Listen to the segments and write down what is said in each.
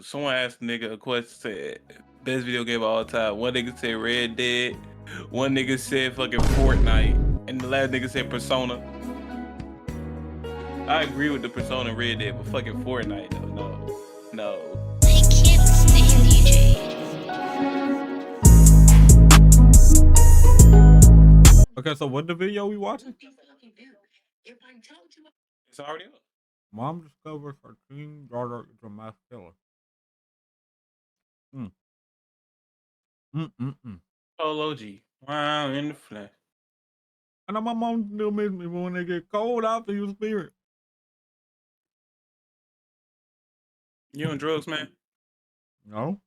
someone asked a nigga a question, said best video game of all time. One nigga said Red Dead, one nigga said fucking Fortnite, and the last nigga said Persona. I agree with the Persona and Red Dead, but fucking Fortnite though, no. I can't stand DJ. Okay, so what the video we watching? It's already up. Mom discovers her teen daughter is a mass killer. Polo G. Wow, in the flesh. I know my mom still miss me, but when they get cold out, they use spirit. You on drugs, man? No.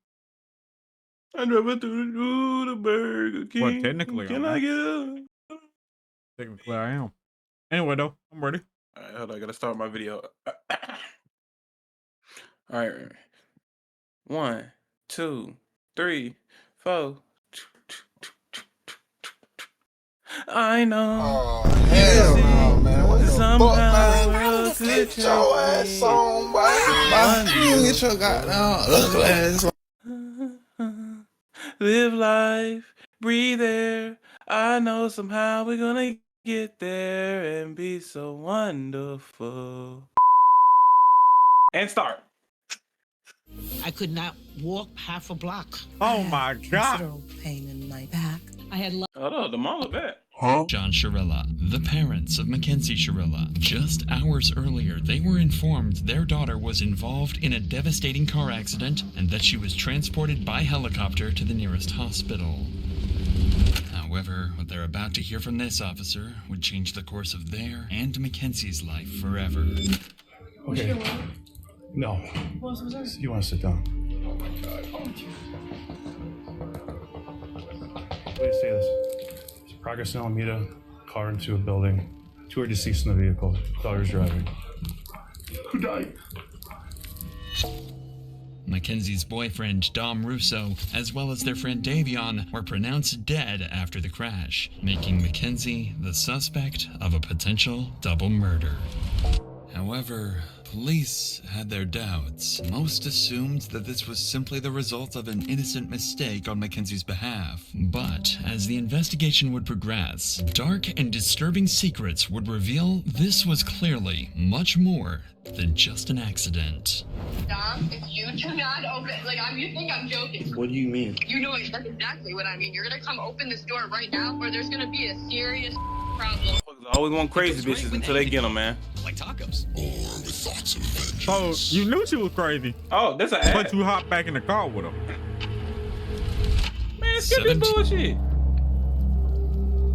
I never threw the Burger King. Well, technically, Can I get up? Technically, I am. Anyway, though, I'm ready. All right, hold on. I gotta start my video. All right. 1, 2, 3, 4. I know. Oh, hell no, man. What the fuck, man? Get your ass on, boy. You get your goddamn ugly ass on. Live life, breathe air. I know somehow we're gonna get there and be so wonderful. And start. I could not walk half a block. Oh my God. Considerable pain in my back. I had Hold on, the mom look bad. Huh? John Shirella, the parents of Mackenzie Shirella. Just hours earlier, they were informed their daughter was involved in a devastating car accident and that she was transported by helicopter to the nearest hospital. However, what they're about to hear from this officer would change the course of their and Mackenzie's life forever. Okay. No. You want to sit down? Please say this. There's progress in Alameda, car into a building. 2 are deceased in the vehicle. Daughter's driving. Who died? Mackenzie's boyfriend, Dom Russo, as well as their friend Davion, were pronounced dead after the crash, making Mackenzie the suspect of a potential double murder. However, police had their doubts. Most assumed that this was simply the result of an innocent mistake on Mackenzie's behalf. But as the investigation would progress, dark and disturbing secrets would reveal this was clearly much more than just an accident. Dom, if you do not open, you think I'm joking. What do you mean? You know that's exactly what I mean. You're gonna come open this door right now, or there's gonna be a serious problem. I always want crazy bitches until they get them, man. Like tacos. So, you knew she was crazy. Oh, that's an ad. But you hopped back in the car with her. Man, skip this bullshit.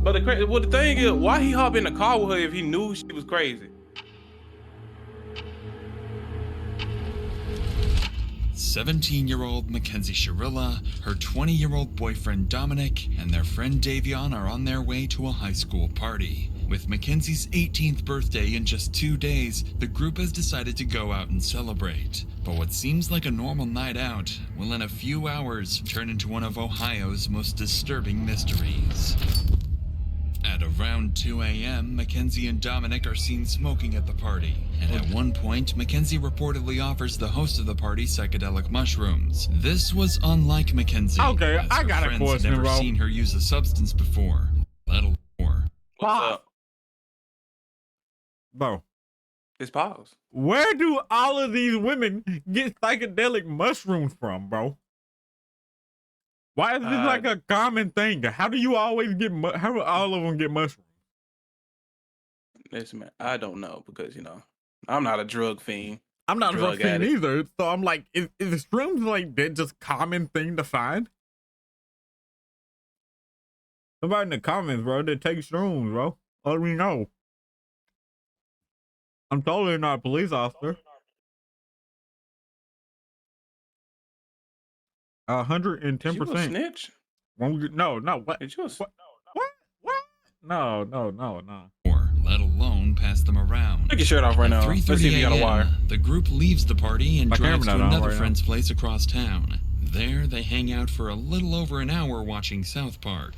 But the thing is, why he hop in the car with her if he knew she was crazy? 17-year-old Mackenzie Shirilla, her 20-year-old boyfriend Dominic, and their friend Davion are on their way to a high school party. With Mackenzie's 18th birthday in just 2 days, the group has decided to go out and celebrate. But what seems like a normal night out will in a few hours turn into one of Ohio's most disturbing mysteries. At around 2 a.m., Mackenzie and Dominic are seen smoking at the party. And at one point, Mackenzie reportedly offers the host of the party psychedelic mushrooms. This was unlike Mackenzie. Okay, as I her got a friends question, had never bro. seen her use a substance before, let alone more. What's up? Bro, Just pause. where do all of these women get psychedelic mushrooms from, bro? Why is this like a common thing? How do you always get, how do all of them get mushrooms? Listen, man, I don't know because, I'm not a drug fiend. I'm not a Drug drug fiend addict. either. So I'm like, is shrooms like that just common thing to find? Somebody in the comments, bro, that takes shrooms, bro. Let me know. I'm totally not a police officer. 110%. Did you a snitch? No, what? Did you a What? No. Or let alone pass them around. Take your shirt off right now. At Let's see if 3:30 you got a wire. a.m., the group leaves the party and My drives to camera's not on another right friend's place across town. There, they hang out for a little over an hour watching South Park.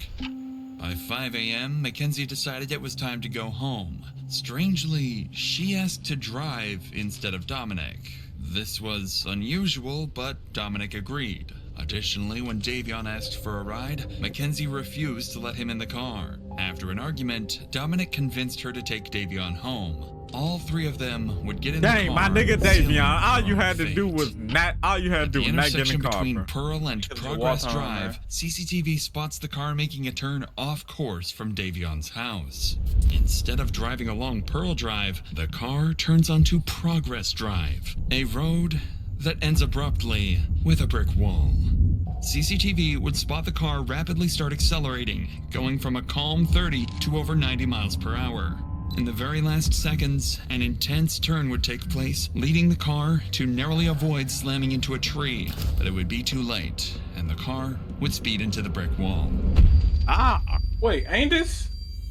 By 5 a.m., Mackenzie decided it was time to go home. Strangely, she asked to drive instead of Dominic. This was unusual, but Dominic agreed. Additionally, when Davion asked for a ride, Mackenzie refused to let him in the car. After an argument, Dominic convinced her to take Davion home. All three of them would get in the car. Dang, my nigga Davion, all you had to fate. do was not get in the car. Between Bro. Pearl and Progress Drive, CCTV spots the car making a turn off course from Davion's house. Instead of driving along Pearl Drive, the car turns onto Progress Drive, a road that ends abruptly with a brick wall. CCTV would spot the car rapidly start accelerating, going from a calm 30 to over 90 miles per hour. In the very last seconds, an intense turn would take place, leading the car to narrowly avoid slamming into a tree, but it would be too late, and the car would speed into the brick wall. Wait, ain't this?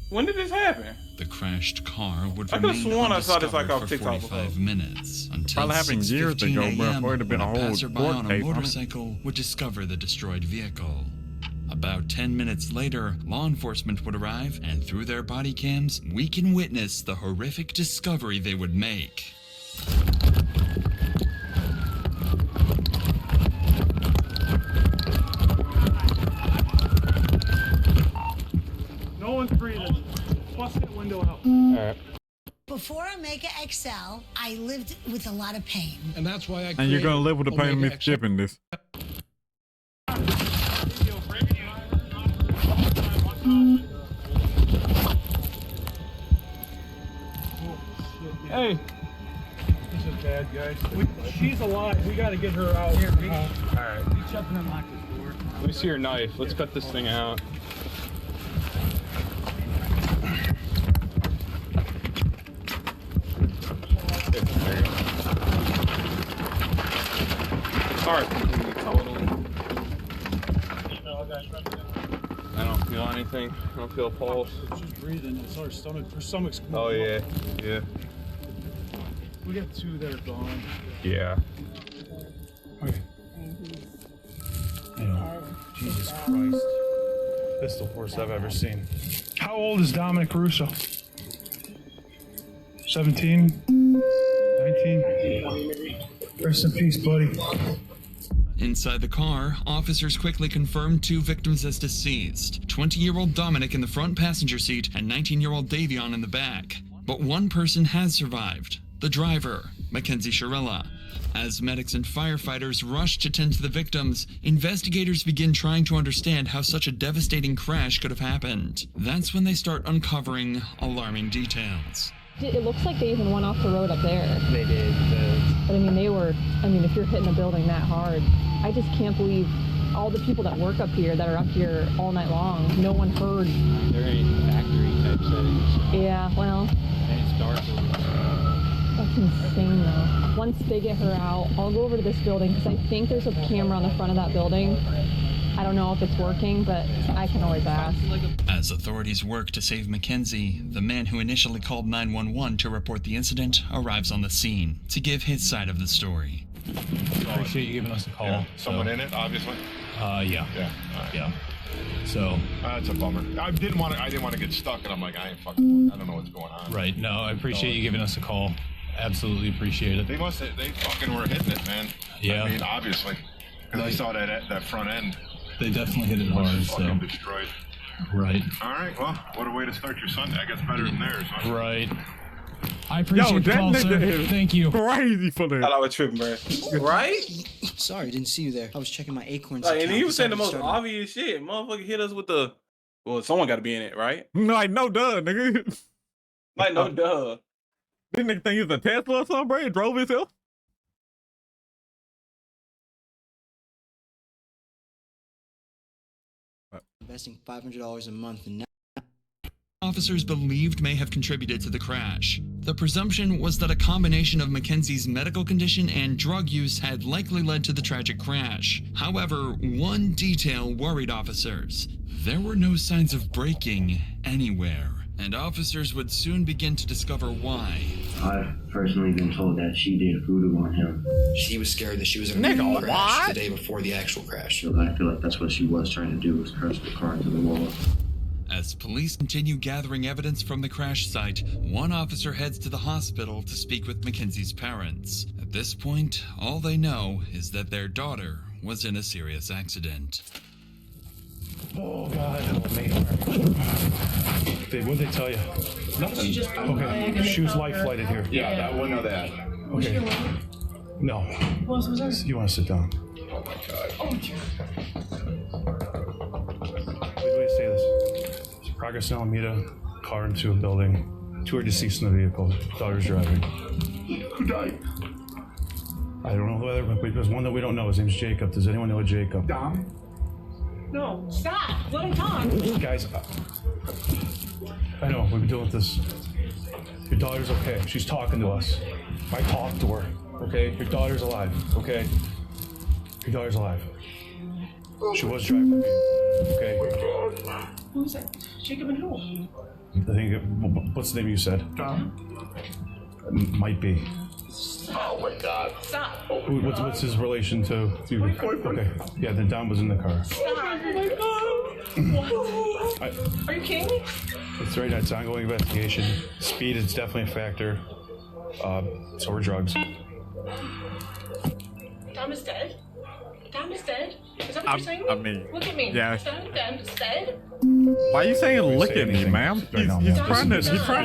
When did this happen? The crashed car would I could've remain sworn I saw this, like, undiscovered off for TikTok 45 before. minutes until Probably happened years 6:15 ago, bro, a.m. before it'd have been when a a whole passerby court on a case on it. motorcycle would discover the destroyed vehicle. About 10 minutes later, law enforcement would arrive, and through their body cams, we can witness the horrific discovery they would make. No one's breathing. Bust that window out. All right. Before Omega XL, I lived with a lot of pain. And that's why I And you're gonna live with the pain of me skipping this. Hey. This is bad, guys. She's alive. We gotta get her out. Here, all right. Reach up and unlock this door. Let me see your knife. Let's cut this thing out. Sorry. I don't feel anything. I don't feel a pulse. She's breathing. It's her stomach. Her stomach's. Oh yeah, yeah. We got two that are gone. Yeah. Okay. Jesus Christ. This is the worst I've ever seen. How old is Dominic Russo? 17? 19? Rest in peace, buddy. Inside the car, officers quickly confirmed two victims as deceased, 20-year-old Dominic in the front passenger seat and 19-year-old Davion in the back. But one person has survived, the driver, Mackenzie Shirella. As medics and firefighters rush to tend to the victims, investigators begin trying to understand how such a devastating crash could have happened. That's when they start uncovering alarming details. It looks like they even went off the road up there. They did. But I mean, if you're hitting a building that hard, I just can't believe all the people that work up here that are up here all night long. No one heard. They're in factory type settings. Yeah, well. And it's dark over there. That's insane though. Once they get her out, I'll go over to this building because I think there's a camera on the front of that building. I don't know if it's working, but I can always ask. As authorities work to save Mackenzie, the man who initially called 911 to report the incident arrives on the scene to give his side of the story. Appreciate you giving us a call. Yeah. Someone in it, obviously. Yeah. Yeah. Right. Yeah. So. That's a bummer. I didn't want to get stuck, and I'm like, I don't know what's going on. Right. No, I appreciate you giving us a call. Absolutely appreciate it. They fucking were hitting it, man. Yeah. I mean, obviously, because I saw that front end. They definitely hit it hard. Fucking destroyed. Right. All right. Well, what a way to start your Sunday. I guess better than theirs. Huh? Right. I appreciate the call, sir. Thank you. Crazy for that. I was tripping, bro. Right? Sorry, didn't see you there. I was checking my acorns. Like, and account he was saying the most started- obvious shit. Motherfucker hit us with the. Well, someone got to be in it, right? Like, no duh, nigga. Like, no duh. This nigga think he's a Tesla or something, bro? He drove himself? Investing $500 a month and now. Officers believed may have contributed to the crash. The presumption was that a combination of Mackenzie's medical condition and drug use had likely led to the tragic crash. However, one detail worried officers. There were no signs of braking anywhere, and officers would soon begin to discover why. I've personally been told that she did voodoo on him. She was scared that she was going to crash the day before the actual crash. So I feel like that's what she was trying to do, was crush the car into the wall. As police continue gathering evidence from the crash site, one officer heads to the hospital to speak with Mackenzie's parents. At this point, all they know is that their daughter was in a serious accident. Oh, God, help me. What'd they tell you? Nothing. Okay, she was life flighted here. Yeah, I wouldn't know that. Okay. No. You want to sit down? Oh, my God. Wait, say this. Progress in Alameda, car into a building. 2 are deceased in the vehicle. Daughter's driving. Who died? I don't know whether, but there's one that we don't know. His name's Jacob. Does anyone know a Jacob? Dom? No, stop. Let him talk. Guys, I know, we've been dealing with this. Your daughter's okay. She's talking to us. I talked to her, okay? Your daughter's alive, okay? Your daughter's alive. She was driving me, okay? Who's that? Jacob and who? I think, what's the name you said? Dom? Might be. Oh, my God. Stop. What's his relation to you? Okay, yeah, then Dom was in the car. Stop. Oh my God. Are you kidding me? It's right now, it's ongoing investigation. Speed is definitely a factor. So are drugs. Dom is dead? Dom is dead? Is that what you're saying? I mean, look at me. yeah. Dom is dead? Why are you saying look at me, ma'am? He's trying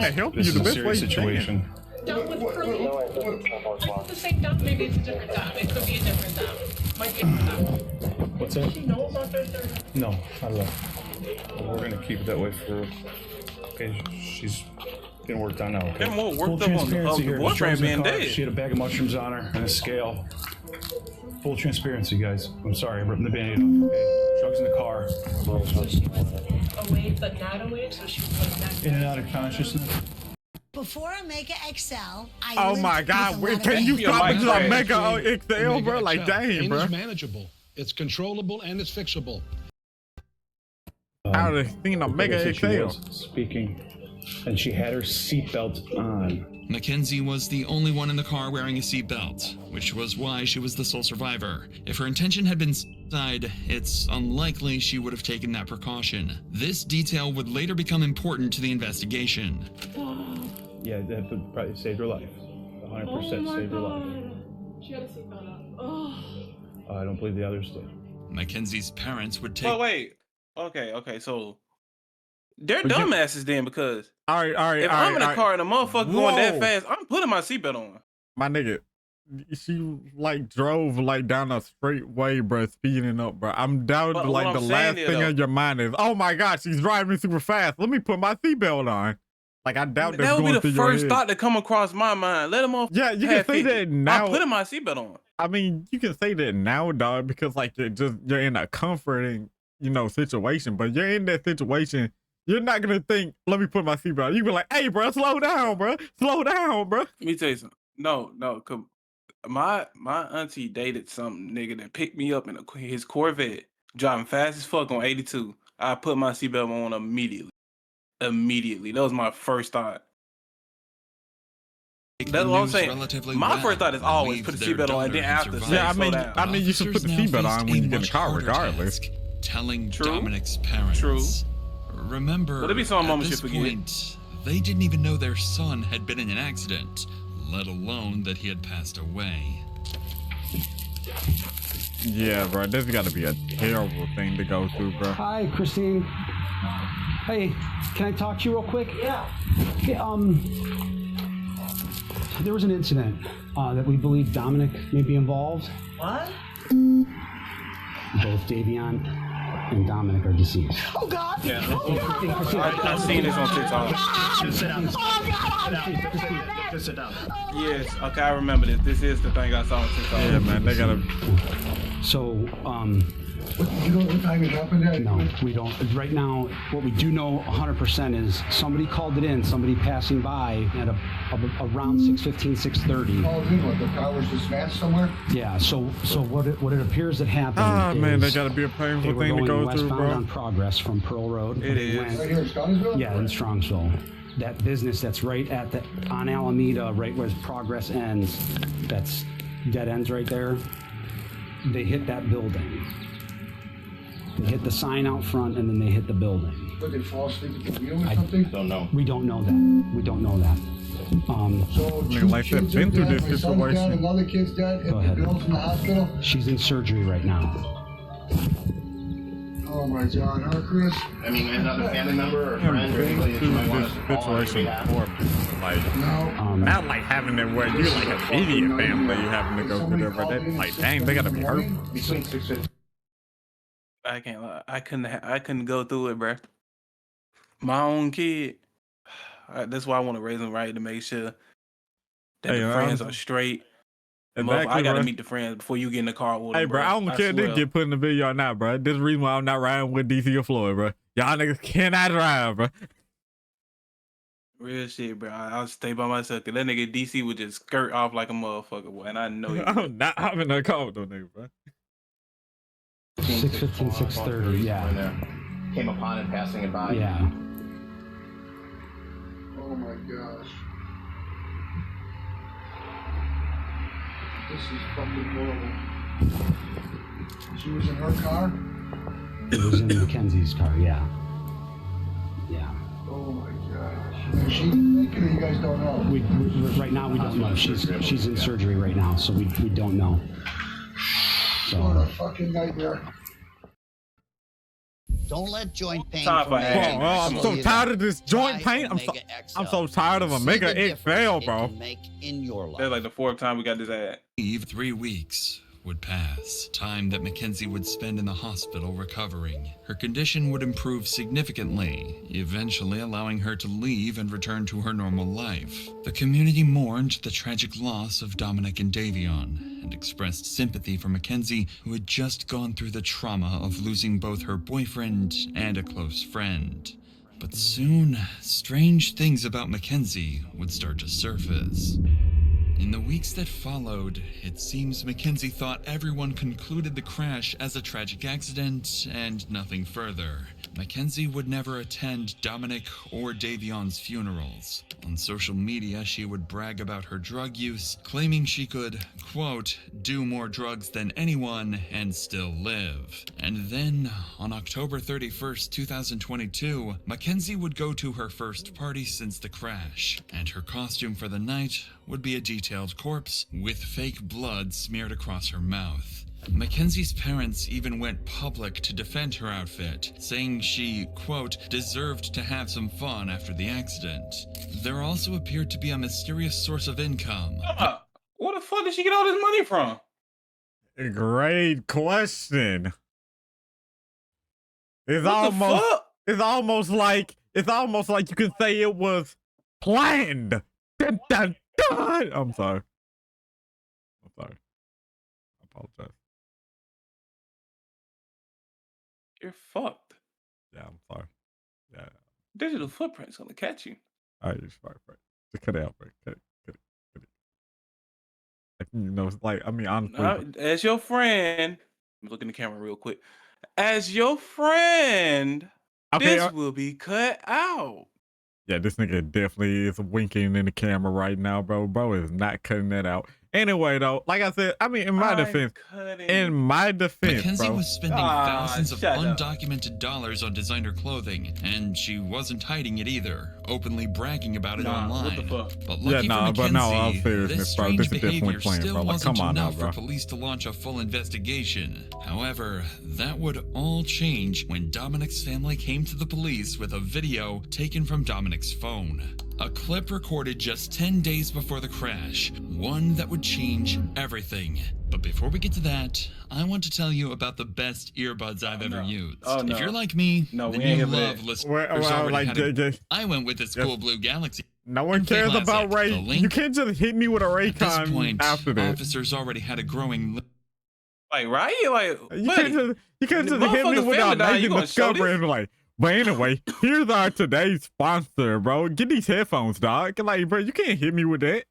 to help you This the is a best way serious he can. situation. Dom with curly? It's the same Dom. Maybe it's a different Dom. It could be a different Dom. Might be a different Dom. What's that? Does she know about their third? No, not at all. We're gonna keep it that way for. Okay, she's getting worked on now. Okay. Getting more Full worked up on transparency the here. boyfriend Drugs in the being car. dead. She had a bag of mushrooms on her and a scale. Full transparency, guys. I'm sorry, I'm ripping the band-aid off. Okay. Drugs in the car. So she was awake, but not awake, so she was like not. In and out of consciousness. Before Omega XL, I Oh lived my with God! a Wait, lot can of you pain. stop it to Omega Omega XL, bro? Like, XL. dang, Pain bro. is manageable. It's controllable and it's fixable. How they seen Omega She XL? was speaking, and she had her seatbelt on. Mackenzie was the only one in the car wearing a seatbelt, which was why she was the sole survivor. If her intention had been suicide, it's unlikely she would have taken that precaution. This detail would later become important to the investigation. Yeah, that probably saved her life. 100% saved her life. She had a seatbelt on. I don't believe the others did. Mackenzie's parents would take. Oh wait. Okay. So they're dumbasses then, because All right. if I'm in a car and a motherfucker going that fast, I'm putting my seatbelt on. My nigga, she like drove like down a straight way, bro, speeding up, bro. I'm doubting But like what the I'm last saying thing is, on your mind is, oh my God, she's driving super fast. Let me put my seatbelt on. Like, I doubt that's That would going be through the your first head. thought that come across my mind. Let them off. Yeah, you can say that now. I'm putting my seatbelt on. I mean, you can say that now, dog, because like you're in a comforting, situation. But you're in that situation, you're not gonna think, let me put my seatbelt on. You be like, hey, bro, slow down, bro. Slow down, bro. Let me tell you something. No, my auntie dated some nigga that picked me up in his Corvette, driving fast as fuck on 82. I put my seatbelt on immediately. That was my first thought. That's what I'm saying. My first thought is always put the seatbelt on and then after say slow down. I mean, you should put the seatbelt on when you get in the car, regardless. Telling Dominic's parents. True. Remember, But there be some at moments this you forget. point, they didn't even know their son had been in an accident, let alone that he had passed away. Yeah, bro, this got to be a terrible thing to go through, bro. Hi, Christine. Hey, can I talk to you real quick? Yeah. There was an incident that we believe Dominic may be involved. What? Both Davion and Dominic are deceased. Oh, God. Yeah. I've seen this on TikTok. Sit down. Oh, God. Just sit down. Yes. Okay, I remember this. This is the thing I saw on TikTok. Yeah, man, they gotta. So, You know what time it happened? no, we don't. Right now, what we do know 100% is somebody called it in, somebody passing by at around 6:15, 6:30. Oh, good one. The car was just smashed somewhere? Yeah, so what it appears that happened Man, is that gotta be a they painful were thing to going go through, westbound bro. on Progress from Pearl Road. It is. Right here in Scottsville? Yeah, in Strongsville. That business that's right on Alameda, right where Progress ends, that's dead ends right there. They hit that building. They hit the sign out front and then they hit the building. Did they fall asleep at the wheel or something? Don't know. We don't know that. We don't know that. So I mean, like I've been through this my son's dead, situation. another kid's dead, Go and ahead. the girl's in the hospital. She's in surgery right now. Oh my God, huh, Chris? I mean, another family member or I've friend or been anybody that through you might want this us to call on situation behalf? before. Like, No. not like having it where you're like a idiot family, you having to go through that, but that, like, dang, they gotta be hurt. Between 6:50. I can't lie. I couldn't go through it, bro. My own kid. That's why I want to raise them right, to make sure that Hey, the friends are straight. Exactly, I gotta bro. meet the friends before you get in the car with them. Hey, bro, I don't care if they get put in the video or not, bro. This is the reason why I'm not riding with DC or Floyd, bro. Y'all niggas cannot drive, bro. Real shit, bro. I'll stay by myself. Cause that nigga DC would just skirt off like a motherfucker, boy. And I know he would. I'm not having a car with those niggas, bro. 6:15, 6:30, yeah. Came upon him passing it by. Yeah. Oh my gosh. This is fucking horrible. She was in her car? It was in Mackenzie's car, yeah. Yeah. Oh my gosh. Is she naked or you guys don't know? We right now we don't know. She's in surgery right now, so we don't know. What a So fucking nightmare. Don't let joint pain Time from for making action. Bro, I'm you so believe tired it. of this joint Try pain. I'm Omega XL. so tired of See Omega the difference XL, it bro. can make in your life. That's like the fourth time we got this ad. 3 weeks would pass, time that Mackenzie would spend in the hospital recovering. Her condition would improve significantly, eventually allowing her to leave and return to her normal life. The community mourned the tragic loss of Dominic and Davion and expressed sympathy for Mackenzie, who had just gone through the trauma of losing both her boyfriend and a close friend. But soon, strange things about Mackenzie would start to surface. In the weeks that followed, it seems Mackenzie thought everyone concluded the crash as a tragic accident and nothing further. Mackenzie would never attend Dominic or Davion's funerals. On social media, she would brag about her drug use, claiming she could, quote, do more drugs than anyone and still live. And then, on October 31st, 2022, Mackenzie would go to her first party since the crash, and her costume for the night would be a detailed corpse with fake blood smeared across her mouth. Mackenzie's parents even went public to defend her outfit, saying she, quote, deserved to have some fun after the accident. There also appeared to be a mysterious source of income. Where the fuck did she get all this money from? Great question. It's What the fuck? it's almost like you can say it was planned. Dun, dun, dun. I'm sorry. I apologize. You're fucked. Yeah, I'm sorry. Yeah. Digital footprint's gonna catch you. All right, it's fine. Just cut it out, bro. Cut it. Like, you know, it's like, I mean, honestly. As your friend, look in the camera real quick. As your friend, Okay, this will be cut out. Yeah, this nigga definitely is winking in the camera right now, bro. Bro is not cutting that out. Anyway, though, like I said, I mean, in my defense, Mackenzie bro. was spending thousands of undocumented dollars on designer clothing, and she wasn't hiding it either, openly bragging about it online. What the fuck? But lucky for but no, all Mackenzie, seriousness, this bro. strange This is definitely behavior playing, still bro. Like, wasn't come on now, enough bro. for police to launch a full investigation. However, that would all change when Dominic's family came to the police with a video taken from Dominic's phone. A clip recorded just 10 days before the crash, one that would change everything. But before we get to that, I want to tell you about the best earbuds I've ever used. If you're like me, then you love listening. I went with this cool blue Galaxy. No one cares about Ray. You can't just hit me with a Raycon after this. Officers already had a growing like, right? Like, you can't just hit me with an amazing discovery and be like, but anyway, here's our today's sponsor, bro. Get these headphones, dog. Like, bro, you can't hit me with that.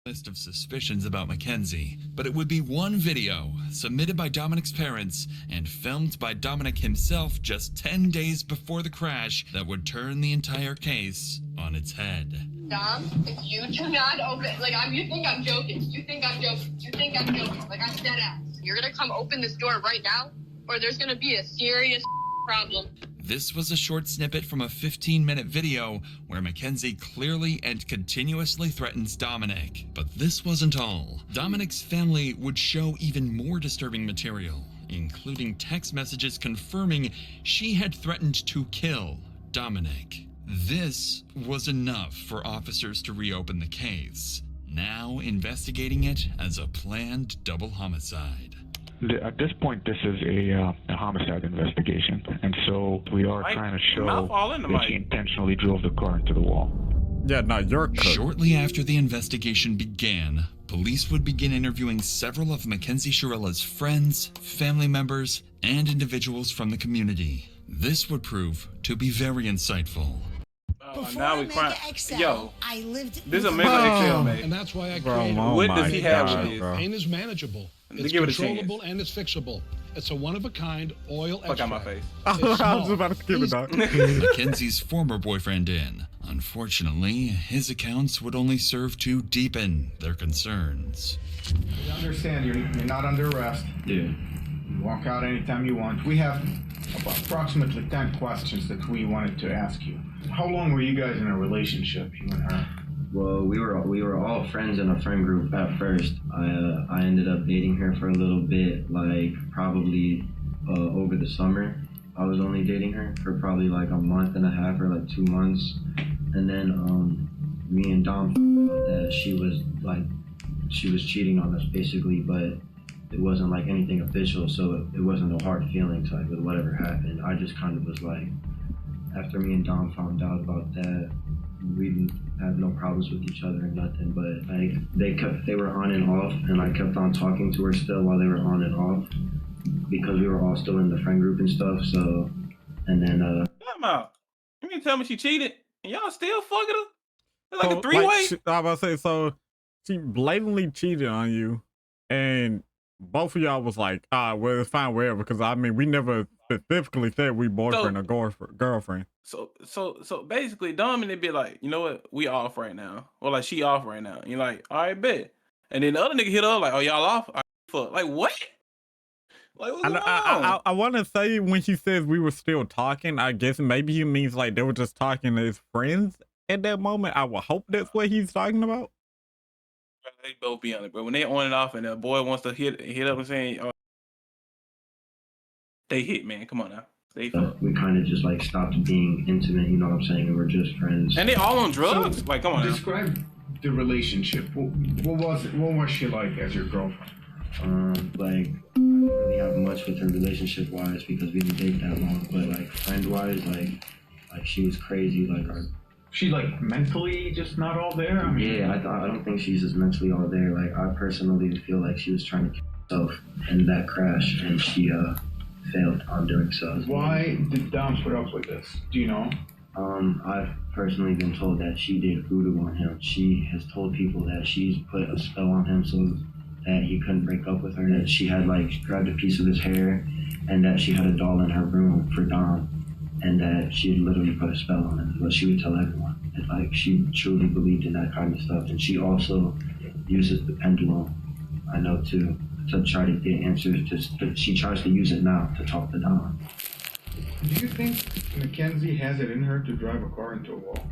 List of suspicions about Mackenzie, but it would be one video submitted by Dominic's parents and filmed by Dominic himself just 10 days before the crash that would turn the entire case on its head. Dom, if you do not open, you think I'm joking. You think I'm joking. Like, I'm dead ass. You're gonna come open this door right now? or there's gonna be a serious problem. This was a short snippet from a 15-minute video where Mackenzie clearly and continuously threatens Dominic. But this wasn't all. Dominic's family would show even more disturbing material, including text messages confirming she had threatened to kill Dominic. This was enough for officers to reopen the case, now investigating it as a planned double homicide. At this point, this is a homicide investigation, and so we are trying to show that she intentionally drove the car into the wall. Yeah, no, you're cooked. Shortly after the investigation began, police would begin interviewing several of Mackenzie Shirilla's friends, family members, and individuals from the community. This would prove to be very insightful. Now we crying. Yo, I lived this is a mega XL, man. And that's why I Bro, created oh What my does he have God, with this? bro. Pain is manageable. It's Give it a chance. controllable and it's fixable. It's a one-of-a-kind oil Fuck out my extract. face. I It's was small, about to skip it, dog. Mackenzie's former boyfriend in. Unfortunately, his accounts would only serve to deepen their concerns. You understand, you're not under arrest. Yeah. You walk out anytime you want. We have approximately 10 questions that we wanted to ask you. How long were you guys in a relationship, you and her? Well, we were all friends in a friend group at first. I ended up dating her for a little bit, like probably over the summer. I was only dating her for probably like a month and a half or like 2 months. And then me and Dom found out that she was cheating on us basically, but it wasn't like anything official, so it wasn't a hard feelings like with whatever happened. I just kind of was like, after me and Dom found out about that, we didn't have no problems with each other or nothing, but like they were on and off, and I kept on talking to her still while they were on and off because we were all still in the friend group and stuff. So, and then Time out. You mean tell me she cheated and y'all still fucking her? It's like So, a three-way. I was about to say, so she blatantly cheated on you, and both of y'all was like, well, it's fine, whatever, because I mean, we never specifically said we boyfriend or girlfriend. So basically, Dominic be like, you know what? We off right now, or like she off right now. You're like, all right, bet. And then the other nigga hit up like, oh y'all off? All right, fuck. Like what? Like what's going on? I want to say when she says we were still talking, I guess maybe he means like they were just talking as friends at that moment. I would hope that's what he's talking about. They both be on it, but when they on and off, and the boy wants to hit up and saying, oh, they hit, man. Come on now. They fuck. we kind of just like stopped being intimate, you know what I'm saying? And we're just friends. And they all on drugs. Like, come on now. Describe the relationship. What was she like as your girlfriend? Like, I didn't really have much with her relationship wise because we didn't date that long, but like friend wise, like she was crazy. Like she like mentally just not all there? I mean, yeah, I don't think she's just mentally all there. Like I personally feel like she was trying to kill herself in that crash, and she failed on doing so. Why did Dom put up with this? Do you know? I've personally been told that she did voodoo on him. She has told people that she's put a spell on him so that he couldn't break up with her, that she had like grabbed a piece of his hair, and that she had a doll in her room for Dom, and that she had literally put a spell on him. But she would tell everyone. And, like, she truly believed in that kind of stuff. And she also uses the pendulum, I know too, to try to get answers. She tries to use it now to talk to Dom. Do you think Mackenzie has it in her to drive a car into a wall?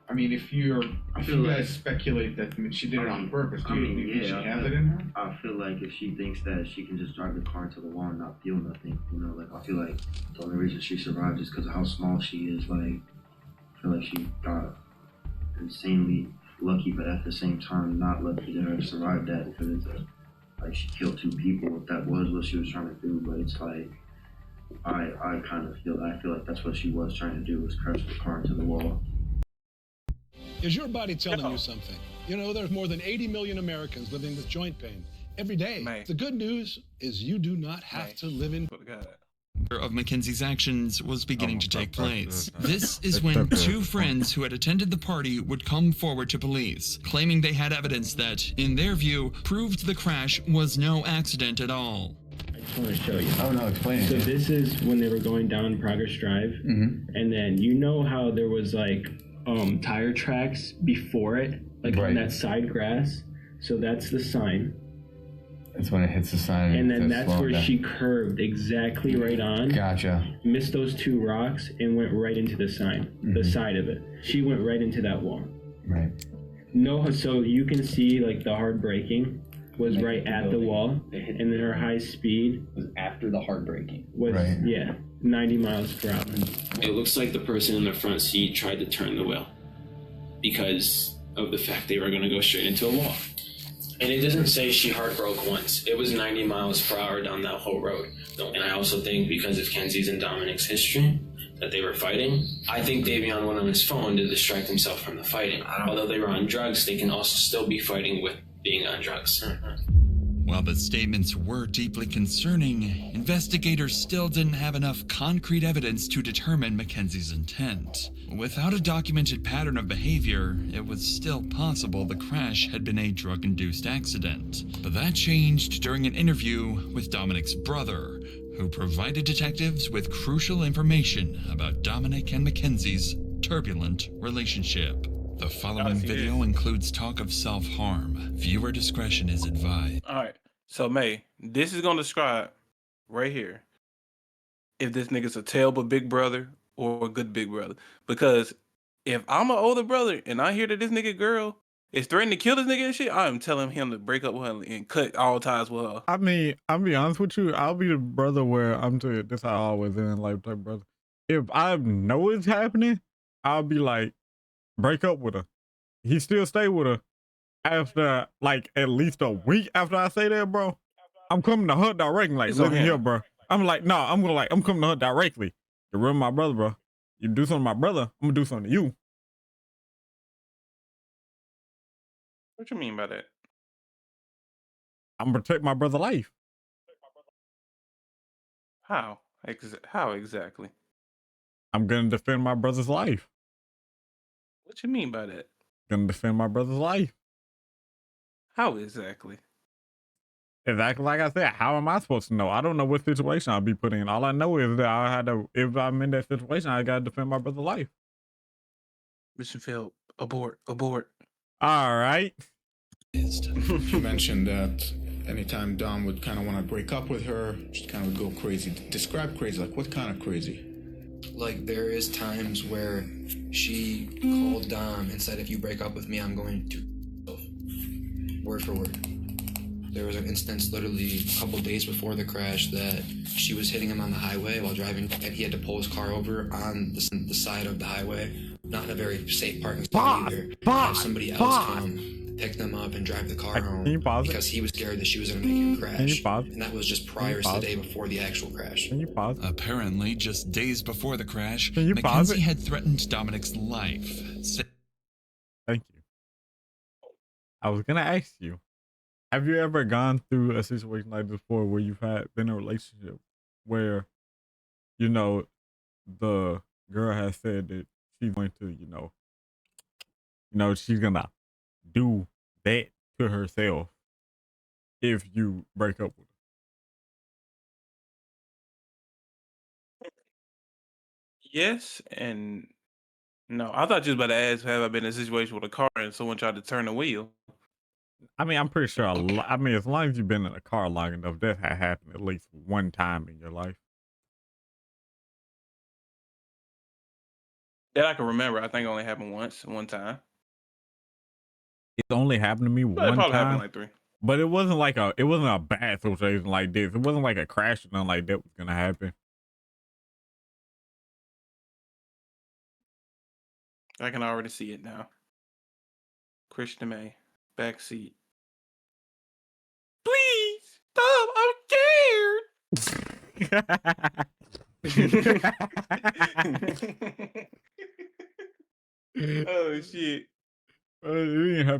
I mean, if you guys speculate that she did it on purpose, do you think she has it in her? I feel like if she thinks that she can just drive the car into the wall and not feel nothing, you know, like I feel like the only reason she survived is because of how small she is. Like, I feel like she got insanely lucky, but at the same time not lucky to have survived that, because it's like she killed 2 people. If that was what she was trying to do, but it's like I feel like that's what she was trying to do, was crash the car into the wall. Is your body telling you something? You know, there's more than 80 million Americans living with joint pain every day. The good news is you do not have to live in... of Mackenzie's actions was beginning to take place. This is when 2 friends who had attended the party would come forward to police, claiming they had evidence that, in their view, proved the crash was no accident at all. I just want to show you. Oh no, explain it. So this is when they were going down Progress Drive, and then you know how there was like tire tracks before it, like on that side grass. So that's the sign. That's when it hits the sign. And then to that's slow where down. she curved exactly right on. Gotcha. Missed those two rocks and went right into the sign, the side of it. She went right into that wall. Right. No, so you can see like the hard braking was right at the wall, and then her high speed was after the hard braking. Was yeah, 90 miles per hour. It looks like the person in the front seat tried to turn the wheel because of the fact they were going to go straight into a wall. And it doesn't say she heart broke once. It was 90 miles per hour down that whole road. And I also think because of Kenzie's and Dominic's history, that they were fighting. I think Davion went on his phone to distract himself from the fighting. Although they were on drugs, they can also still be fighting with being on drugs. While the statements were deeply concerning, investigators still didn't have enough concrete evidence to determine Mackenzie's intent. Without a documented pattern of behavior, it was still possible the crash had been a drug-induced accident. But that changed during an interview with Dominic's brother, who provided detectives with crucial information about Dominic and Mackenzie's turbulent relationship. The following video includes talk of self-harm. Viewer discretion is advised. All right. So, May, this is going to describe right here if this nigga's a terrible big brother or a good big brother. Because if I'm an older brother and I hear that this nigga girl is threatening to kill this nigga and shit, I am telling him to break up with her and cut all ties with her. I mean, I'll be honest with you. I'll be the brother where I'm to this how I always in life type brother. If I know it's happening, I'll be like, break up with her. He still stay with her after like at least a week after I say that, bro. I'm coming to her directly. Like, listen here, bro. I'm like, no, I'm coming to her directly. You're ruining my brother, bro. You do something to my brother, I'm gonna do something to you. What you mean by that? I'm gonna protect my brother's life. How? How exactly? I'm gonna defend my brother's life. What you mean by that? Gonna defend my brother's life. How exactly? Exactly like I said. How am I supposed to know? I don't know what situation I'll be put in. All I know is that I had to. If I'm in that situation, I gotta defend my brother's life. Mission failed. Abort. Abort. All right. You mentioned that anytime Dom would kind of want to break up with her, she kind of would go crazy. Describe crazy. Like what kind of crazy? Like there is times where she called Dom and said, "If you break up with me, I'm going to," word for word. There was an instance literally a couple days before the crash that she was hitting him on the highway while driving, and he had to pull his car over on the side of the highway. Not in a very safe parking spot either. Have somebody else come pick them up and drive the car home because he was scared that she was going to make him crash. And that was just prior to the day before the actual crash. Apparently, just days before the crash, Can you pause Mackenzie it? had threatened Dominic's life. Thank you. I was gonna ask you, have you ever gone through a situation like this before where you've been in a relationship where, you know, the girl has said that she's going to, you know, she's gonna do that to herself if you break up with her? Yes and no. I thought you was about to ask, have I been in a situation with a car and someone tried to turn the wheel? I mean, I'm pretty sure. I mean, as long as you've been in a car long enough, that had happened at least one time in your life. That I can remember. I think it only happened one time. It only happened to me But it one probably time. happened like 3. But it wasn't a bad situation like this. It wasn't like a crash or nothing like that was gonna happen. I can already see it now. Christian May, backseat. Please stop! I'm scared. Oh shit.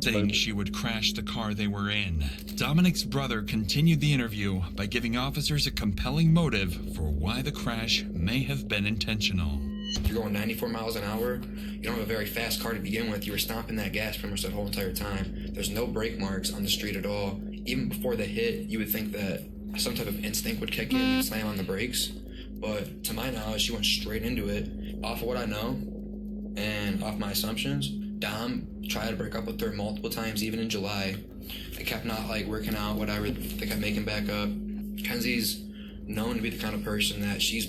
Saying she would crash the car they were in. Dominic's brother continued the interview by giving officers a compelling motive for why the crash may have been intentional. You're going 94 miles an hour. You don't have a very fast car to begin with. You were stomping that gas pretty much that whole entire time. There's no brake marks on the street at all. Even before the hit, you would think that some type of instinct would kick in and slam on the brakes. But to my knowledge, she went straight into it. Off of what I know and off my assumptions, Dom tried to break up with her multiple times, even in July. They kept not like working out, whatever. They kept making back up. Kenzie's known to be the kind of person that she's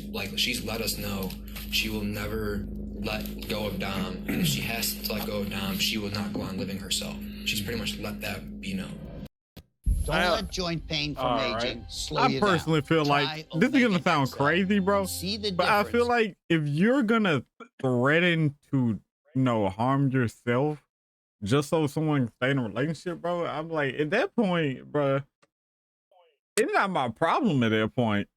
let us know she will never let go of Dom. And if she has to let go of Dom, she will not go on living herself. She's pretty much let that be known. Don't let joint pain from aging slow you I down. personally feel like this is gonna sound crazy, bro. But I feel like if you're gonna threaten to, harm yourself just so someone can stay in a relationship, bro, I'm like, at that point, bro, it's not my problem at that point.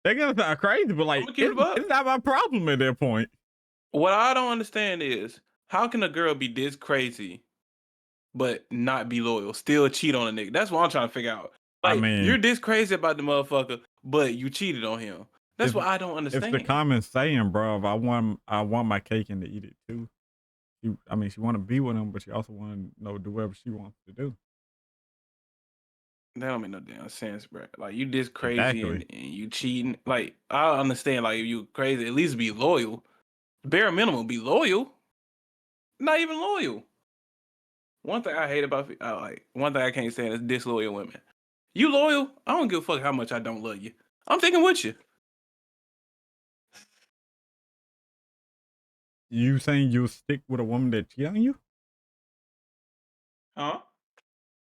They're gonna sound crazy, but like, it's not my problem at that point. What I don't understand is how can a girl be this crazy but not be loyal, still cheat on a nigga? That's what I'm trying to figure out. Like, you're this crazy about the motherfucker, but you cheated on him. That's what I don't understand. It's the common saying, bro. If I want my cake and to eat it too. She want to be with him, but she also want to do whatever she wants to do. That don't make no damn sense, bro. Like, you this crazy and you cheating. Like, I understand. Like, if you crazy, at least be loyal. Bare minimum, be loyal. Not even loyal. One thing I hate about one thing I can't stand is disloyal women. You loyal? I don't give a fuck how much I don't love you. I'm thinking with you. You saying you'll stick with a woman that cheat on you? Huh?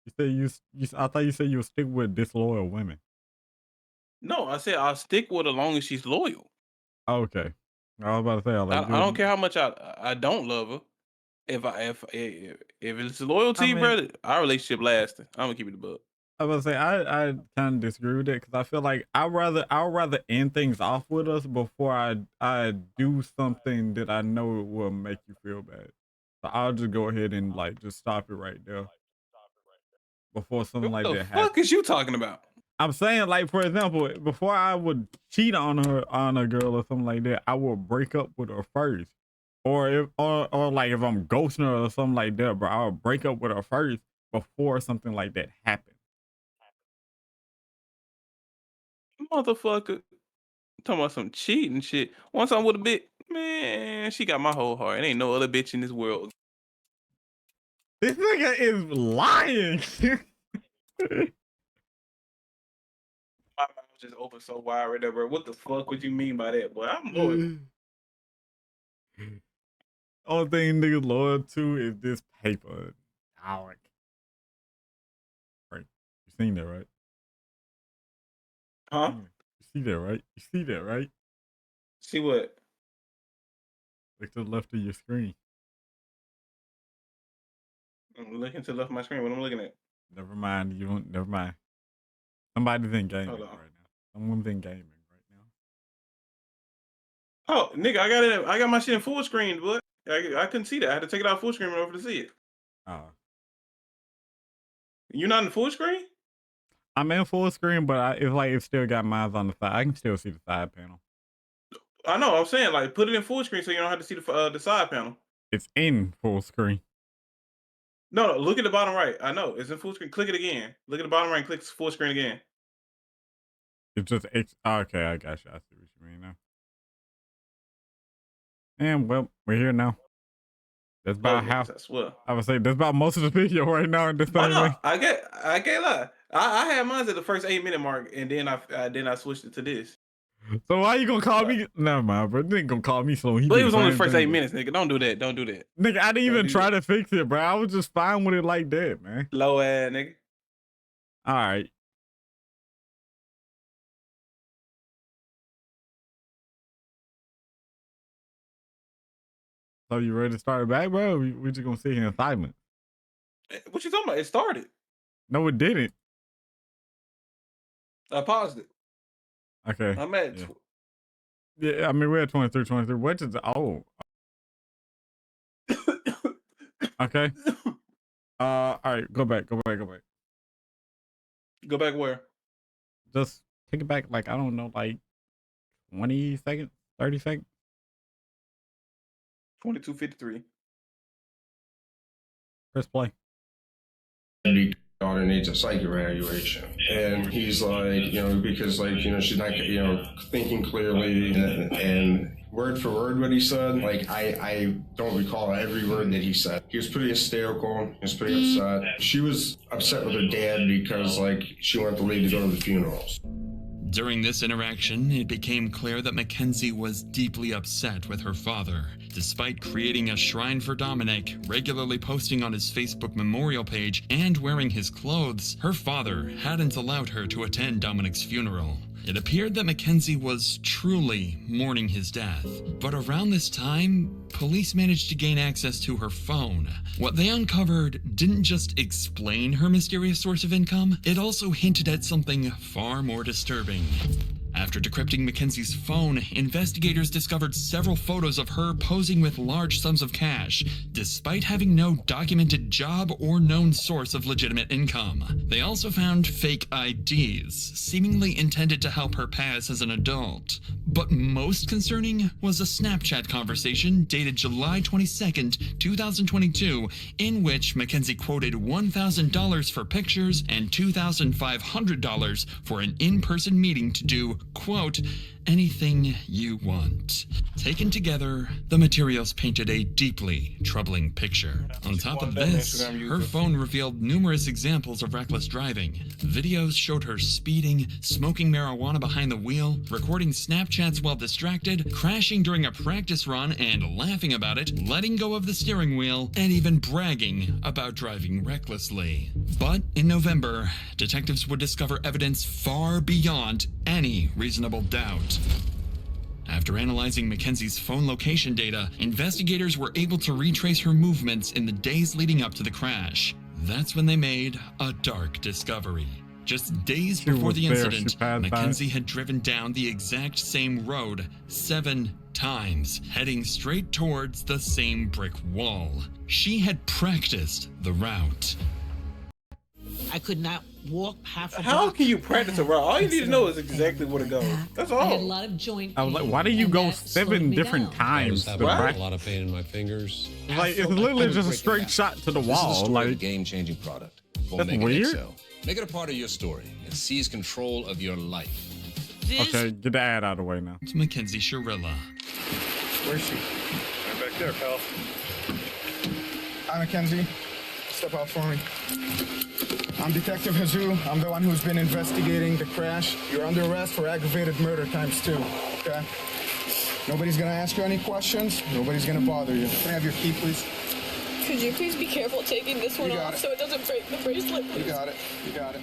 You say I thought you said you'll stick with disloyal women. No, I said I'll stick with her as long as she's loyal. Okay. I was about to say, I don't care how much I don't love her. If it's loyalty, bro, our relationship lasting. I'm gonna keep it a buck. I was gonna say I kind of disagree with it because I feel like I'd rather end things off with us before I do something that I know will make you feel bad. So I'll just go ahead and just stop it right there before something like that happens. What the fuck is you talking about? I'm saying, like, for example, before I would cheat on a girl or something like that, I would break up with her first. Or if I'm ghosting her or something like that, bro, I'll break up with her first before something like that happens. Motherfucker. Talking about some cheating shit. Once I'm with a bitch, man, she got my whole heart. Ain't no other bitch in this world. This nigga is lying. My mouth just open so wide right there, bro. What the fuck would you mean by that, boy? I'm loyal. Only thing niggas loyal to is this paper. Dog. Right. You seen that, right? Huh? You see that, right? You see that, right? See what? Look to the left of your screen. I'm looking to the left of my screen. What I'm looking at? Never mind. You don't. Never mind. Somebody's in gaming right now. Someone's in gaming right now. Oh, nigga, I got my shit in full screen, but I couldn't see that. I had to take it out full screen in order to see it. Oh. You're not in full screen? I'm in full screen, but it's still got mine on the side. I can still see the side panel. I know. I'm saying, like, put it in full screen so you don't have to see the side panel. It's in full screen. No, look at the bottom right. I know it's in full screen. Click it again. Look at the bottom right and click full screen again. It's just okay. I got you. I see what you mean now. And well, we're here now. That's about I would say that's about most of the video right now in this thing. I can't lie. I had mine at the first 8-minute mark, and then I switched it to this. So why you gonna call me? Never mind, bro. You ain't gonna call me slow. But it was only the first 8 minutes, nigga. Don't do that. Don't do that. Nigga, I didn't even try to fix it, bro. I was just fine with it like that, man. Low ass, nigga. All right. So you ready to start it back, bro? We just gonna sit here in silence. What you talking about? It started. No, it didn't. I paused it. Okay. I'm at. Yeah, I mean we're at 23. What is oh? Okay. All right. Go back. Go back where? Just take it back, like I don't know, like 20 seconds, 30 seconds. 22:53. Press play. daughter needs a psych evaluation. And he's like, because like, she's not, thinking clearly and word for word what he said, like I don't recall every word that he said. He was pretty hysterical, he was pretty upset. She was upset with her dad because like she wanted the lady to go to the funerals. During this interaction, it became clear that Mackenzie was deeply upset with her father. Despite creating a shrine for Dominic, regularly posting on his Facebook memorial page, and wearing his clothes, her father hadn't allowed her to attend Dominic's funeral. It appeared that Mackenzie was truly mourning his death. But around this time, police managed to gain access to her phone. What they uncovered didn't just explain her mysterious source of income, it also hinted at something far more disturbing. After decrypting Mackenzie's phone, investigators discovered several photos of her posing with large sums of cash, despite having no documented job or known source of legitimate income. They also found fake IDs, seemingly intended to help her pass as an adult. But most concerning was a Snapchat conversation dated July 22nd, 2022, in which Mackenzie quoted $1,000 for pictures and $2,500 for an in-person meeting to do, quote, anything you want. Taken together, the materials painted a deeply troubling picture. On top of this, her phone revealed numerous examples of reckless driving. Videos showed her speeding, smoking marijuana behind the wheel, recording Snapchats while distracted, crashing during a practice run and laughing about it, letting go of the steering wheel, and even bragging about driving recklessly. But in November, detectives would discover evidence far beyond any reasonable doubt. After analyzing Mackenzie's phone location data, investigators were able to retrace her movements in the days leading up to the crash. That's when they made a dark discovery. Just days before the incident, Mackenzie had driven down the exact same road 7 times, heading straight towards the same brick wall. She had practiced the route. I could not walk half a How block. can you practice a route? All you need to know is exactly where to go. That's all. I had a lot of joint I was like, pain, why do you and go that 7 slowed me different down. times to A practice? lot of pain in my fingers. Like, it's literally just a straight shot to the This is wall. the story of a Like, game-changing product. that's weird. XL. Make it a part of your story and seize control of your life. Okay, get the ad out of the way now. It's Mackenzie Shirilla. Where's she? Right back there, pal. Hi, Mackenzie. Step out for me. I'm Detective Hazoo. I'm the one who's been investigating the crash. You're under arrest for aggravated murder ×2, okay? Nobody's gonna ask you any questions. Nobody's gonna bother you. Can I have your key, please? Could you please be careful taking this one You got off it. so it doesn't break the bracelet, You please? got it. You got it.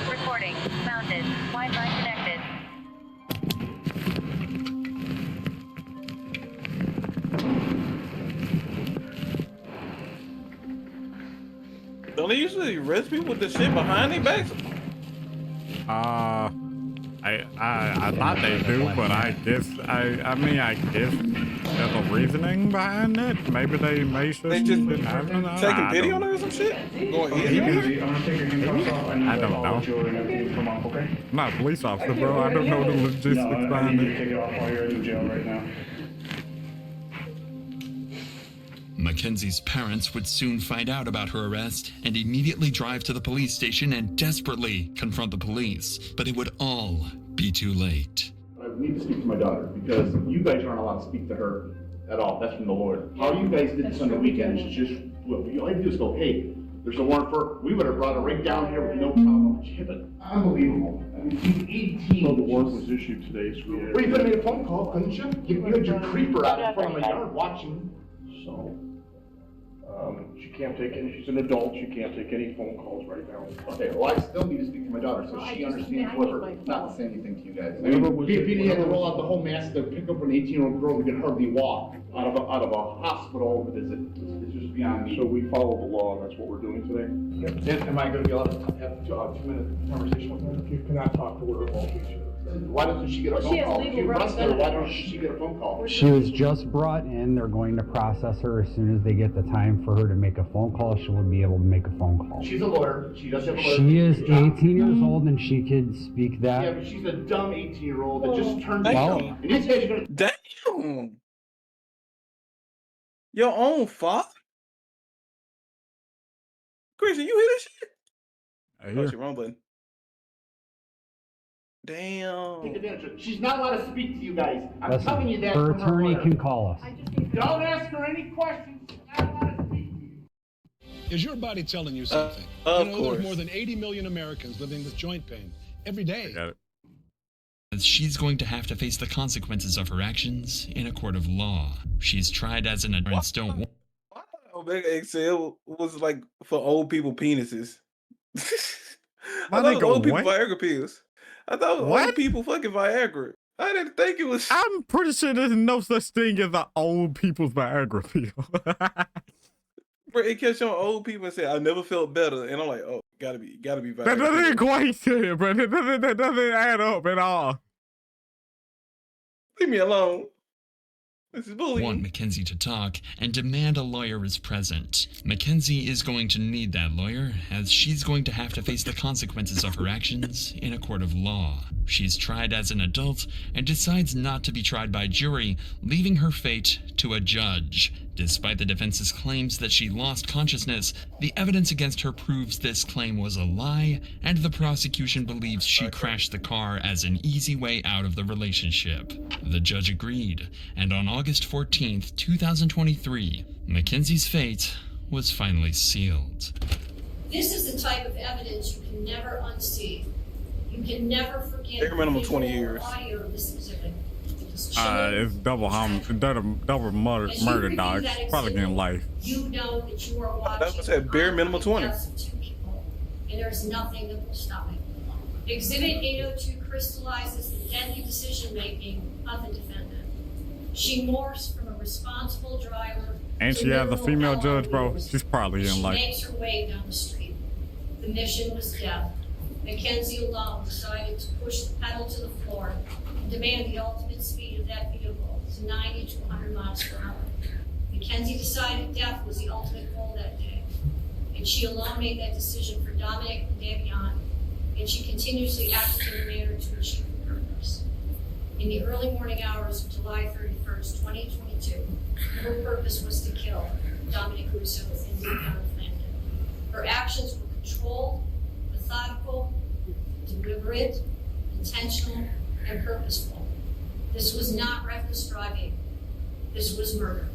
Recording. Mounted. Wi-Fi connected. Don't they usually arrest people with the shit behind their backs? I thought they do, but I guess I guess there's a reasoning behind it. Maybe they may just taking pity on it. her or some shit? Going Maybe. easy on her? I'm gonna take your handcuffs off and I don't know. Come on, okay? I'm not a police officer, bro. I don't know the logistics behind it. Take it off while you're in jail right now. Mackenzie's parents would soon find out about her arrest and immediately drive to the police station and desperately confront the police. But it would all be too late. I need to speak to my daughter because you guys aren't allowed to speak to her at all. That's from the Lord. How you guys did this on the weekend is just, well, all you had to do is go, hey, there's a warrant for her. We would have brought her right down here with no problem. She hit it. Unbelievable. I mean, she's 18. So the warrant was issued today, so we had... Well, you could have made a phone call, couldn't you? You had your creeper out in front of my yard watching. So, she can't take any, she's an adult, she can't take any phone calls right now. Okay, well, I still need to speak to my daughter so she understands whatever, not to say anything to you guys. I Whatever mean, was if it- you had to roll out the whole mass to pick up an 18-year-old girl who can hardly walk out of a hospital visit, it's just beyond me. So we follow the law, and that's what we're doing today. Am I gonna be allowed to have a 2-minute conversation with her? You cannot talk to her at all, please. Why doesn't she get a phone call? If you arrest her, why doesn't she get a phone call? She was just brought in. They're going to process her as soon as they get the time time for her to make a phone call, she would be able to make a phone call. She's a lawyer. She does have a lawyer. She is 18 years old and she could speak that. Yeah, but she's a dumb 18-year-old that just turned Well, 18. And these guys are gonna... Damn. Your own father? Christian, you hear this shit? I Oh, hear. shit, wrong button. Damn. Take advantage of it. She's not allowed to speak to you guys. I'm Listen, telling you that. her from attorney lawyer. can call us. Don't ask her any questions. She's not allowed to speak to you. Is your body telling you something? Of you know, course. there's more than 80 million Americans living with joint pain every day. Got it. As she's going to have to face the consequences of her actions in a court of law. She's tried as an adult. Don't Omega XL was like for old people penises. My I thought it was nigga, old people what? Viagra pills. I thought it was What? old people fucking Viagra. I didn't think it was. I'm pretty sure there's no such thing as an old people's Viagra pill. Bro, it kept showing old people and said, "I never felt better," and I'm like, "Oh, gotta be Viagra." That doesn't pills. equate to it, bro. That doesn't add up at all. Leave me alone. This is bullying. want Mackenzie to talk and demand a lawyer is present. Mackenzie is going to need that lawyer, as she's going to have to face the consequences of her actions in a court of law. She's tried as an adult and decides not to be tried by jury, leaving her fate to a judge. Despite the defense's claims that she lost consciousness, the evidence against her proves this claim was a lie, and the prosecution believes she crashed the car as an easy way out of the relationship. The judge agreed, and on August 14th, 2023, Mackenzie's fate was finally sealed. This is the type of evidence you can never unsee. You can never forget Bare minimum 20 visual years. audio of this exhibit. It's double murder, dog. She's probably getting life. You know that you are watching. That's what I said, bare minimum 20. deaths of two people, and there's nothing that will stop it. Exhibit 802 crystallizes the deadly decision-making of the defendant. She morphs from a responsible driver. And to she has a literal female hell judge, on bro. wheels. She's probably She getting life. makes her way down the street. The mission was death. Mackenzie alone decided to push the pedal to the floor and demand the ultimate speed of that vehicle to 90 to 100 miles per hour. Mackenzie decided death was the ultimate goal that day, and she alone made that decision for Dominic and Davion, and she continuously acted in a manner to achieve her purpose. In the early morning hours of July 31st, 2022, her purpose was to kill Dominic Russo and Davion Flandin. Her actions were controlled, methodical, deliberate, intentional, and purposeful. This was not reckless driving. This was murder.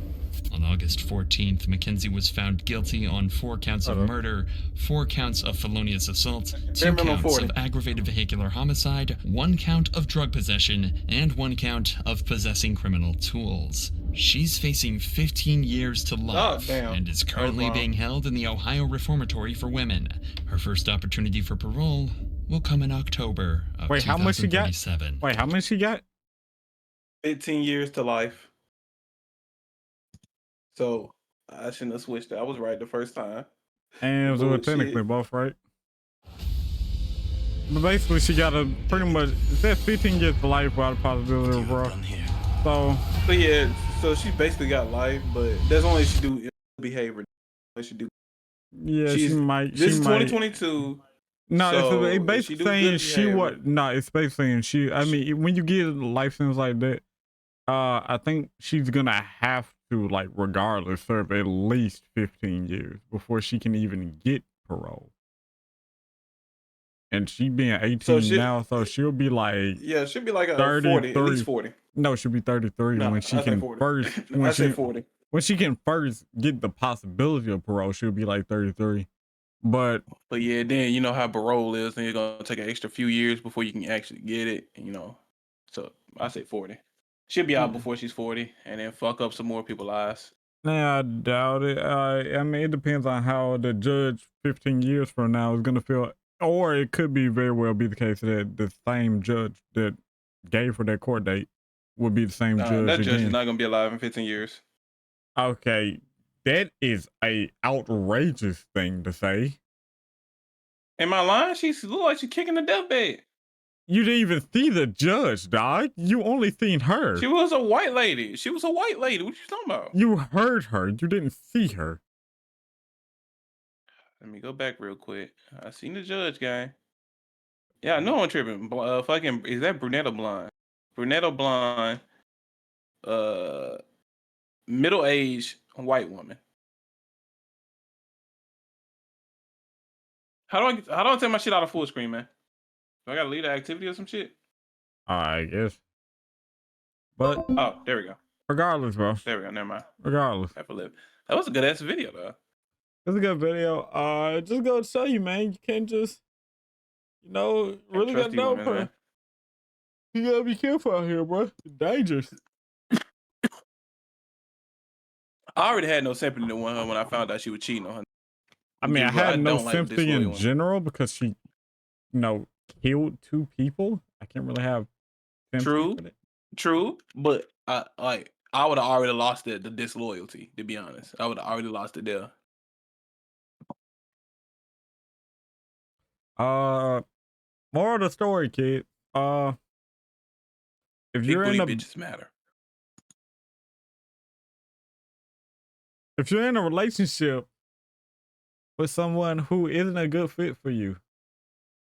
On August 14th, Mackenzie was found guilty on 4 counts of murder, 4 counts of felonious assault, 2 minimum counts 40. of aggravated vehicular homicide, 1 count of drug possession, and 1 count of possessing criminal tools. She's facing 15 years to life damn. and is currently long. being held in the Ohio Reformatory for Women. Her first opportunity for parole will come in October of Wait, how much she got? 2037. Wait, how much she got? 15 years to life. So I shouldn't have switched it. I was right the first time. And so Bullshit. technically both, right? But basically, she got a pretty much, it says 15 years to life without a possibility of parole. So, But yeah, so she basically got life, but that's only if she do behavior. What she do. yeah, she might. This she is might. 2022. No, so it's if basically she do saying good she behavior- what? No, it's basically saying she. I mean, when you get a life sentence like that, I think she's gonna have to, like, regardless, serve at least 15 years before she can even get parole. And she being 18 now, so she'll be like, Yeah, she'll be like a 30, 40, at 30. least 40. no, she'll be 33 No, when she I say can 40. first. I When say she 40. when she can first get the possibility of parole, she'll be like 33. But yeah, then you know how parole is, and it's gonna take an extra few years before you can actually get it. You know, so I say 40. She'll be out before she's 40, and then fuck up some more people's lives. nah, I doubt it. I mean, it depends on how the judge 15 years from now is gonna feel. Or it could be very well be the case that the same judge that gave her that court date would be the same judge That judge again. is not gonna be alive in 15 years. Okay, that is a outrageous thing to say. Am I lying? She look like she's kicking the deathbed. You didn't even see the judge, dog. You only seen her. She was a white lady. She was a white lady. What you talking about? You heard her. You didn't see her. Let me go back real quick. I seen the judge guy. Yeah, I know I'm tripping. Fucking, is that brunette or blonde? Brunette or blonde? Middle-aged white woman. How do I take my shit out of full screen, man? Do I gotta leave the activity or some shit? I guess. But oh, there we go. Regardless, bro. There we go. Never mind. Regardless. That was a good ass video, though. It's a good video. Just go to show you, man. You can't just, really gotta know, bro. You gotta be careful out here, bro. It's dangerous. I already had no sympathy to her when I found out she was cheating on her. I mean, I had no sympathy in general because she, killed 2 people. I can't really have sympathy. True, but I would have already lost the disloyalty. To be honest, I would have already lost it there. Moral of the story, kid. If you're in a bitches matter. If you're in a relationship with someone who isn't a good fit for you,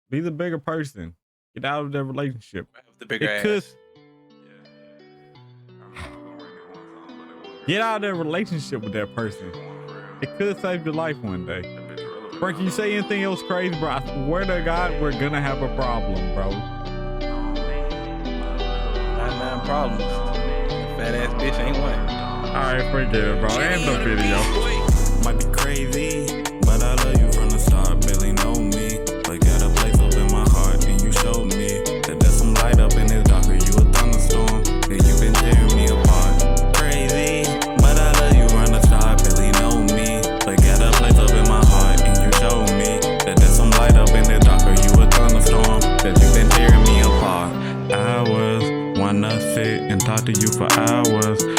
be the bigger person. Get out of that relationship. The bigger ass. Get out of that relationship with that person. It could save your life one day. Frank, you say anything else crazy, bro? I swear to God, we're gonna have a problem, bro. 99 problems. Fat ass bitch ain't one. Alright, forget it, bro. End the video. Might be crazy, but I love you from the start. Barely know me, but got a place up in my heart, and you showed me that there's some light up in this darker. You a thunderstorm, and you been tearing me apart. Crazy, but I love you from the start. Barely know me, but got a place up in my heart, and you showed me that there's some light up in this darker. You a thunderstorm, that you been tearing me apart. I was wanna sit and talk to you for hours.